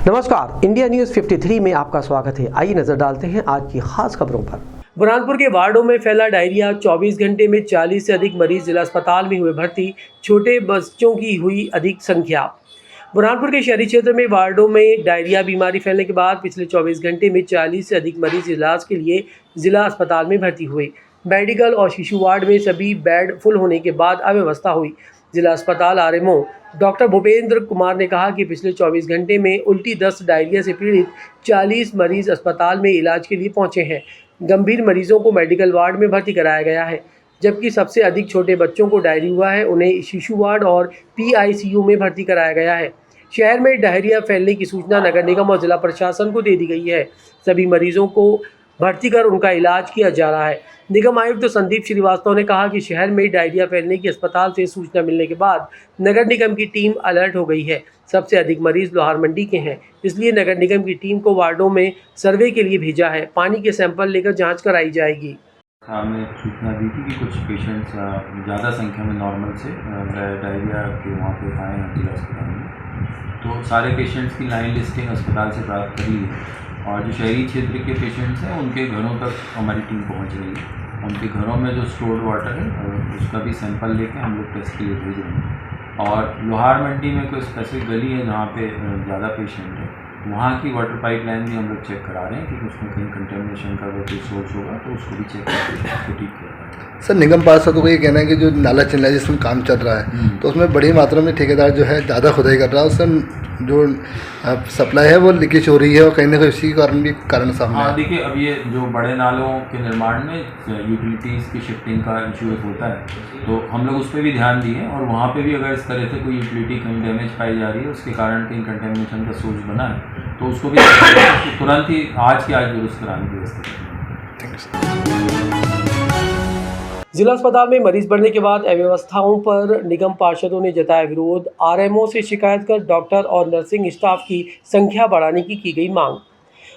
नमस्कार, India news 53 में आपका स्वागत है। आइए नजर डालते हैं आज की खास खबरों पर। बुरहानपुर के वार्डों में फैला डायरिया, 24 घंटे में 40 से अधिक मरीज जिला अस्पताल में हुए भर्ती, छोटे बच्चों की हुई अधिक संख्या। बुरहानपुर के शहरी क्षेत्र में वार्डों में डायरिया बीमारी फैलने के बाद पिछले 24 घंटे में 40 से अधिक मरीज इलाज के लिए जिला अस्पताल में भर्ती हुए। मेडिकल और शिशु वार्ड में सभी बेड फुल होने के बाद अव्यवस्था हुई। जिला अस्पताल आरएमओ डॉक्टर भूपेंद्र कुमार ने कहा कि पिछले 24 घंटे में उल्टी दस्त डायरिया से पीड़ित 40 मरीज अस्पताल में इलाज के लिए पहुंचे हैं। गंभीर मरीजों को मेडिकल वार्ड में भर्ती कराया गया है, जबकि सबसे अधिक छोटे बच्चों को डायरिया हुआ है, उन्हें शिशु वार्ड और पीआईसीयू में भर्ती कराया गया है। शहर में डायरिया फैलने की सूचना नगर निगम और जिला प्रशासन को दे दी गई है। सभी मरीजों को भर्ती कर उनका इलाज किया जा रहा है। निगम आयुक्त संदीप श्रीवास्तव ने कहा कि शहर में डायरिया फैलने की अस्पताल से सूचना मिलने के बाद नगर निगम की टीम अलर्ट हो गई है। सबसे अधिक मरीज लोहार मंडी के हैं, इसलिए नगर निगम की टीम को वार्डों में सर्वे के लिए भेजा है। पानी के सैंपल लेकर जांच कराई जाएगी। हमें सूचना दी थी कि कुछ पेशेंट्स ज़्यादा संख्या में नॉर्मल से डायरिया के वहाँ पे आए हैं जिला अस्पताल में। तो सारे पेशेंट्स की लाइन लिस्टिंग अस्पताल से प्राप्त करी है और जो शहरी क्षेत्र के पेशेंट्स हैं उनके घरों तक हमारी टीम पहुँच रही है। उनके घरों में जो स्टोर्ड वाटर है उसका भी सैंपल लेके हम लोग टेस्ट के लिए भेज रहे हैं। और लोहार मंडी में कोई स्पेसिफिक गली है जहाँ पे ज़्यादा पेशेंट है, वहाँ की वाटर पाइपलाइन भी हम लोग चेक करा रहे हैं कि उसमें कहीं कंटेमिनेशन का अगर कोई सोर्स होगा तो उसको भी चेक करके उसको ठीक कर रहे हैं। सर, निगम पार्षद को ये कहना है कि जो नाला चल रहा है जिसमें काम चल रहा है तो उसमें बड़ी मात्रा में ठेकेदार जो है ज़्यादा खुदाई कर रहा है, उससे जो सप्लाई है वो लीकेज हो रही है और कहीं ना कहीं उसी के कारण भी कारण सामने है। देखिए, अब ये जो बड़े नालों के निर्माण में यूटिलिटीज़ की शिफ्टिंग का इशू एक होता है, तो हम लोग उस पर भी ध्यान दिए और वहाँ पे भी अगर इस तरह से कोई यूटिलिटी कहीं डैमेज पाई जा रही है, उसके कारण कहीं कंटेमिनेशन का सोर्स बना है, तो उसको भी तुरंत ही आज के आज दुरुस्त कराने की व्यवस्था करेंगे। जिला अस्पताल में मरीज बढ़ने के बाद अव्यवस्थाओं पर निगम पार्षदों ने जताया विरोध। आरएमओ से शिकायत कर डॉक्टर और नर्सिंग स्टाफ की संख्या बढ़ाने की गई मांग।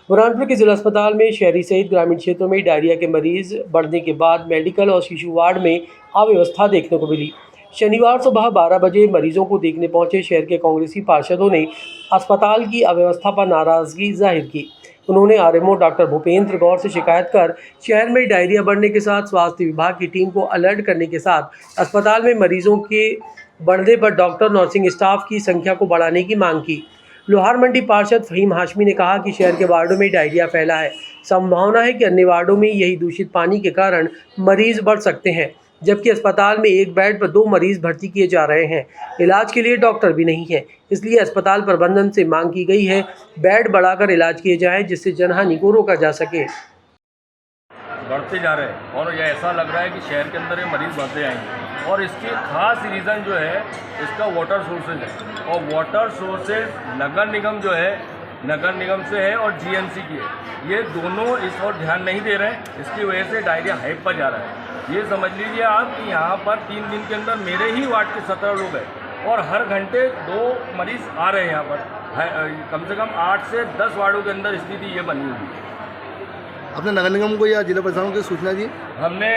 बुरहानपुर के जिला अस्पताल में शहरी सहित ग्रामीण क्षेत्रों में डायरिया के मरीज बढ़ने के बाद मेडिकल और शिशु वार्ड में अव्यवस्था देखने को मिली। शनिवार सुबह 12 बजे मरीजों को देखने पहुंचे शहर के कांग्रेसी पार्षदों ने अस्पताल की अव्यवस्था पर नाराजगी जाहिर की। उन्होंने आरएमओ डॉक्टर भूपेंद्र गौर से शिकायत कर शहर में डायरिया बढ़ने के साथ स्वास्थ्य विभाग की टीम को अलर्ट करने के साथ अस्पताल में मरीजों के बढ़ने पर डॉक्टर नर्सिंग स्टाफ की संख्या को बढ़ाने की मांग की। लोहार मंडी पार्षद फहीम हाशमी ने कहा कि शहर के वार्डों में डायरिया फैला है, संभावना है कि अन्य वार्डों में यही दूषित पानी के कारण मरीज बढ़ सकते हैं, जबकि अस्पताल में एक बेड पर 2 मरीज भर्ती किए जा रहे हैं। इलाज के लिए डॉक्टर भी नहीं है, इसलिए अस्पताल प्रबंधन से मांग की गई है बेड बढ़ाकर इलाज किए जाए, जिससे जनहानि को रोका जा सके। बढ़ते जा रहे हैं और ये ऐसा लग रहा है कि शहर के अंदर ये मरीज़ बढ़ते आएंगे और इसकी खास रीज़न जो है इसका वाटर सोर्सेज है और वाटर सोर्सेज नगर निगम जो है नगर निगम से है और जीएमसी की है। ये दोनों इस और ध्यान नहीं दे रहे हैं, इसकी वजह से डायरिया हाइप पर जा रहा है। ये समझ लीजिए आप कि यहाँ पर 3 दिन के अंदर मेरे ही वार्ड के 17 लोग हैं और हर घंटे 2 मरीज़ आ रहे हैं यहाँ पर। कम से कम 8 से 10 वार्डों के अंदर स्थिति ये बनी हुई है। आपने नगर निगम को या जिला प्रशासन को सूचना दी? हमने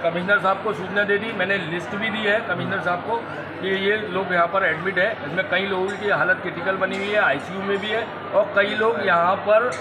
कमिश्नर साहब को सूचना दे दी, मैंने लिस्ट भी दी है कमिश्नर साहब को कि ये लोग यहाँ पर एडमिट है। इसमें कई लोगों की हालत क्रिटिकल बनी हुई है, आईसीयू में भी है और कई लोग यहाँ पर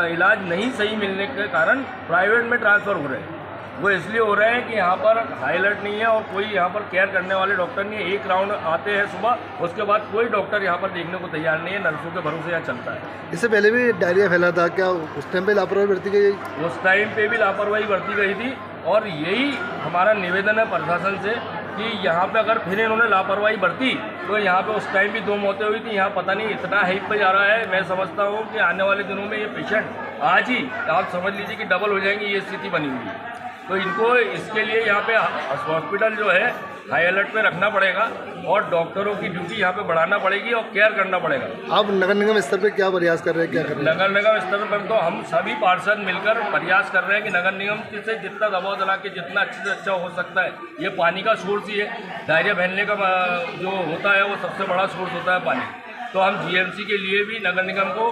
इलाज नहीं सही मिलने के कारण प्राइवेट में ट्रांसफ़र हो रहे हैं। वो इसलिए हो रहे हैं कि यहाँ पर हाई अलर्ट नहीं है और कोई यहाँ पर केयर करने वाले डॉक्टर नहीं है। एक राउंड आते हैं सुबह, उसके बाद कोई डॉक्टर यहाँ पर देखने को तैयार नहीं है, नर्सों के भरोसे यहाँ चलता है। इससे पहले भी डायरिया फैला था, क्या उस टाइम पे लापरवाही बरती गई? उस टाइम पे भी लापरवाही बरती गई थी और यही हमारा निवेदन है प्रशासन से कि यहाँ पे अगर फिर इन्होंने लापरवाही बरती तो यहाँ पे उस टाइम भी 2 मौतें हुई थी। यहाँ पता नहीं इतना हाइप पे जा रहा है। मैं समझता हूँ कि आने वाले दिनों में ये पेशेंट आज ही आप समझ लीजिए कि डबल हो जाएंगी, ये स्थिति बनी हुई है। तो इनको इसके लिए यहाँ पे हॉस्पिटल जो है हाई अलर्ट पे रखना पड़ेगा और डॉक्टरों की ड्यूटी यहाँ पे बढ़ाना पड़ेगी और केयर करना पड़ेगा। आप नगर निगम स्तर पे क्या प्रयास कर रहे हैं, क्या कर रहे हैं? नगर निगम स्तर पर तो हम सभी पार्षद मिलकर प्रयास कर रहे हैं कि नगर निगम से जितना दबाव डाला के जितना अच्छे से अच्छा हो सकता है। ये पानी का सोर्स ही है, डायरिया फैलने का जो होता है वो सबसे बड़ा सोर्स होता है पानी। तो हम जीएमसी के लिए भी नगर निगम को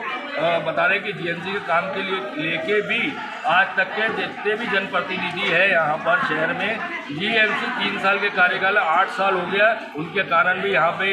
बता रहे हैं कि जीएमसी के काम के लिए लेके भी आज तक के जितने भी जनप्रतिनिधि है यहाँ पर शहर में, जीएमसी 3 साल के कार्यकाल 8 साल हो गया, उनके कारण भी यहाँ पे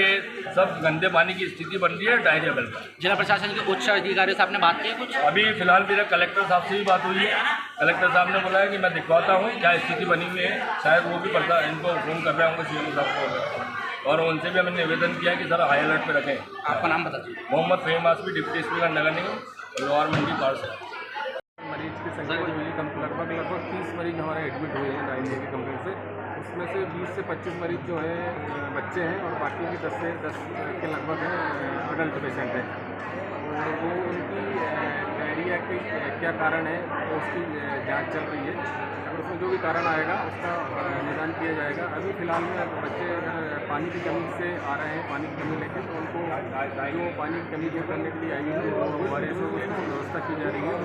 सब गंदे पानी की स्थिति बन रही है, डायरिया बन रहा है। जिला प्रशासन के उच्च अधिकारियों से आपने बात की है कुछ? अभी फिलहाल मेरा कलेक्टर साहब से भी बात हुई है। कलेक्टर साहब ने बोला है कि मैं दिखवाता हूँ क्या स्थिति बनी हुई है, शायद वो भी पता इनको फ़ोन कर रहे होंगे सीएम साहब को, और उनसे भी हमने निवेदन किया है कि सर हाई अलर्ट पे रखें। आपका नाम बता दीजिए। मोहम्मद फहीम आसमी, डिप्टी स्पीकर नगर निगम, लोअर मंडी पार से। मरीज की संख्या जो हुई लगभग 30 मरीज हमारे एडमिट हुए हैं डायरिया की कंप्लेंट से। उसमें से 20 से 25 मरीज जो है बच्चे हैं और बाकी के 10 से 10 के लगभग हैं अडल्ट पेशेंट हैं। और वो उनकी डायरिया के क्या कारण है तो उसकी जांच चल रही है, और उसमें जो भी कारण आएगा उसका निदान किया जाएगा। अभी फ़िलहाल में बच्चे पानी की कमी से आ रहे हैं, पानी की कमी लेकर, तो उनको जो पानी की कमी दूर करने के लिए आई है हमारे से व्यवस्था की जा रही है। और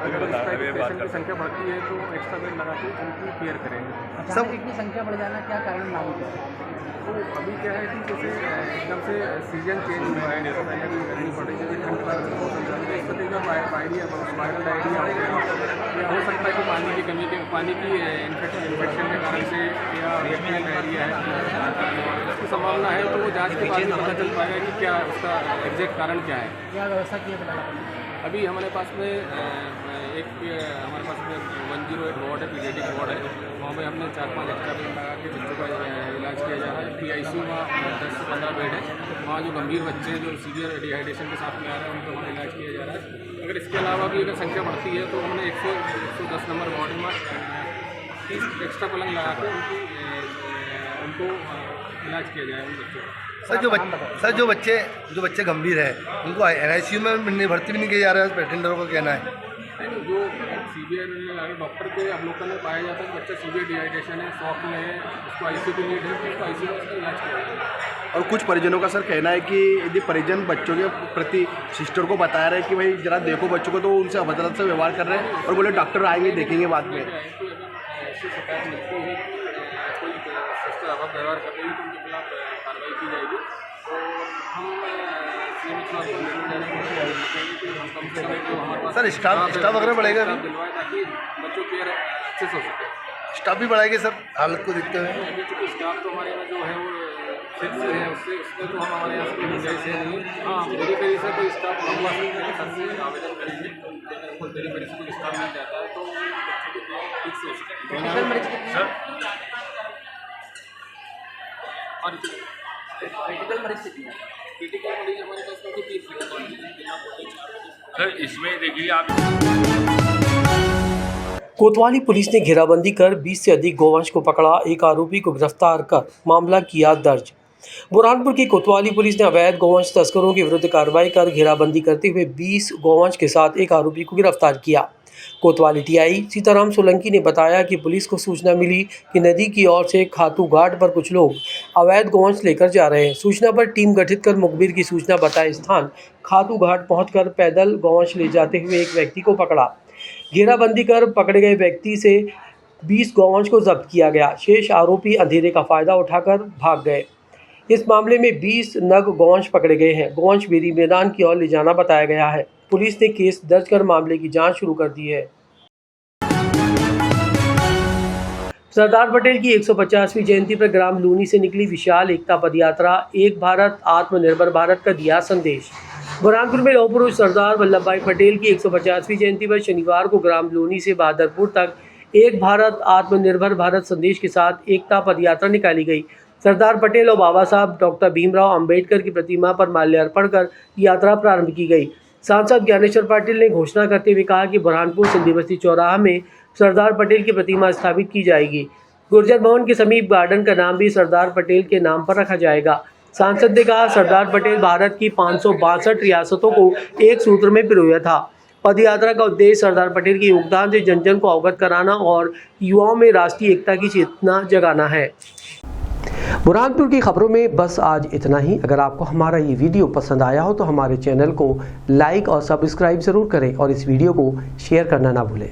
अगर इस टाइप पेशेंट की संख्या बढ़ती है तो एक्स्ट्रा बेड लगा के उनकी केयर करेंगे। सब इतनी संख्या बढ़ जाना क्या कारण लागू है? तो अभी क्या है कि जैसे एकदम से सीजन चेंज हुआ है, जैसे पहले अभी गर्मी पड़ रही है, ठंड का मौसम चल रहा है, इस तरीके का वायरल डायरिया हो गया, या हो सकता है कि पानी की कमी के पानी की इन्फेक्शन के कारण से, या बैक्टीरियल डायरिया है, इसकी संभावना है। तो वो जांच के बाद पता चल पाएगा कि क्या उसका एग्जैक्ट कारण क्या है। क्या व्यवस्था की है? अभी हमारे पास में हमारे पास में 108 वार्ड है, पीडियाट्रिक वार्ड है, वहाँ पे हमने 4-5 एक्स्ट्रा बेड लगा के बच्चों का इलाज किया जा रहा है। PICU में 10 से 15 बेड है, वहाँ जो गंभीर बच्चे हैं जो सीवियर डिहाइड्रेशन के साथ में आ रहे हैं उनको वहाँ इलाज किया जा रहा है। अगर इसके अलावा भी अगर संख्या बढ़ती है तो हमने 110 नंबर वार्ड में 30 एक्स्ट्रा पलंग लगा के उनको इलाज किया जाए उन बच्चों का। सर जो बच्चे गंभीर है उनको NICU में भर्ती भी नहीं किया जा रहा है, पेशेंटरों का कहना है। नहीं, जो सीवियर अगर डॉक्टर के अवलोकन में पाया जाता है कि बच्चा सीवियर डिहाइड्रेशन है, शॉक में है, उसको ICU की नीड है, तो उसको ICU में उसका इलाज किया जाता है। और कुछ परिजनों का सर कहना है कि यदि परिजन बच्चों के प्रति सिस्टर को बता रहे हैं कि भाई जरा देखो बच्चों को, तो उनसे अभद्रता से व्यवहार कर रहे हैं और बोले डॉक्टर आएंगे देखेंगे बाद में। ऐसी शिकायत मिलती है कोई सिस्टर अभद्र व्यवहार कर रही है तो उनके खिलाफ कार्रवाई की जाएगी। सर स्टाफ वगैरह बढ़ेगा दिलवाए ताकि बच्चों की केयर अच्छे से हो सके। स्टाफ भी बढ़ाएंगे सर हालत को देखते हुए? अभी चूँकि स्टाफ तो हमारे यहाँ जो है वो फिक्स है, उसमें तो हम हमारे यहाँ से गुंजाइश है नहीं। हाँ, मेरी पेरी से कोई स्टाफ मंगवा सकते हैं, सर से आवेदन करेंगे। अगर मेरी पेरी से कोई स्टाफ मिल जाता है तो बच्चों की केयर फिक्स हो सकती है। सर और क्रिटिकल मरीज कितनी है? क्रिटिकल मरीज हमारे पास में 30 सर इसमें देखिए आप कोतवाली पुलिस ने घेराबंदी कर 20 से अधिक गौवंश को पकड़ा, एक आरोपी को गिरफ्तार कर मामला किया दर्ज। बुरहानपुर की कोतवाली पुलिस ने अवैध गौवंश तस्करों के विरुद्ध कार्रवाई कर घेराबंदी करते हुए 20 गौवंश के साथ एक आरोपी को गिरफ्तार किया। कोतवाली TI सीताराम सोलंकी ने बताया कि पुलिस को सूचना मिली कि नदी की ओर से खातू घाट पर कुछ लोग अवैध गौवंश लेकर जा रहे हैं। सूचना पर टीम गठित कर मुखबिर की सूचना बताए स्थान खातू घाट पहुंचकर पैदल गौवंश ले जाते हुए एक व्यक्ति को पकड़ा। घेराबंदी कर पकड़े गए व्यक्ति से 20 गौवंश को जब्त किया गया। शेष आरोपी अंधेरे का फायदा उठाकर भाग गए। इस मामले में 20 नग गौवंश पकड़े गए हैं। गौवंश बेरी मैदान की ओर ले जाना बताया गया है। पुलिस ने केस दर्ज कर मामले की जांच शुरू कर दी है। सरदार पटेल की 150वीं जयंती पर ग्राम लूनी से निकली विशाल एकता पदयात्रा, एक भारत आत्मनिर्भर भारत का दिया संदेश। बुरहानपुर में लौह पुरुष सरदार वल्लभ भाई पटेल की 150वीं जयंती पर शनिवार को ग्राम लूनी से बहादुरपुर तक एक भारत आत्मनिर्भर भारत संदेश के साथ एकता पदयात्रा निकाली गई। सरदार पटेल और बाबा साहब डॉक्टर भीमराव अंबेडकर की प्रतिमा पर माल्यार्पण कर यात्रा प्रारंभ की गई। सांसद ज्ञानेश्वर पाटिल ने घोषणा करते हुए कहा कि बुरहानपुर सिंधी बस्ती चौराहा में सरदार पटेल की प्रतिमा स्थापित की जाएगी। गुर्जर भवन के समीप गार्डन का नाम भी सरदार पटेल के नाम पर रखा जाएगा। सांसद ने कहा, सरदार पटेल भारत की 562 रियासतों को एक सूत्र में पिरोया था। पदयात्रा का उद्देश्य सरदार पटेल के योगदान से जन जन को अवगत कराना और युवाओं में राष्ट्रीय एकता की चेतना जगाना है। बुरहानपुर की खबरों में बस आज इतना ही। अगर आपको हमारा ये वीडियो पसंद आया हो तो हमारे चैनल को लाइक और सब्सक्राइब ज़रूर करें और इस वीडियो को शेयर करना ना भूलें।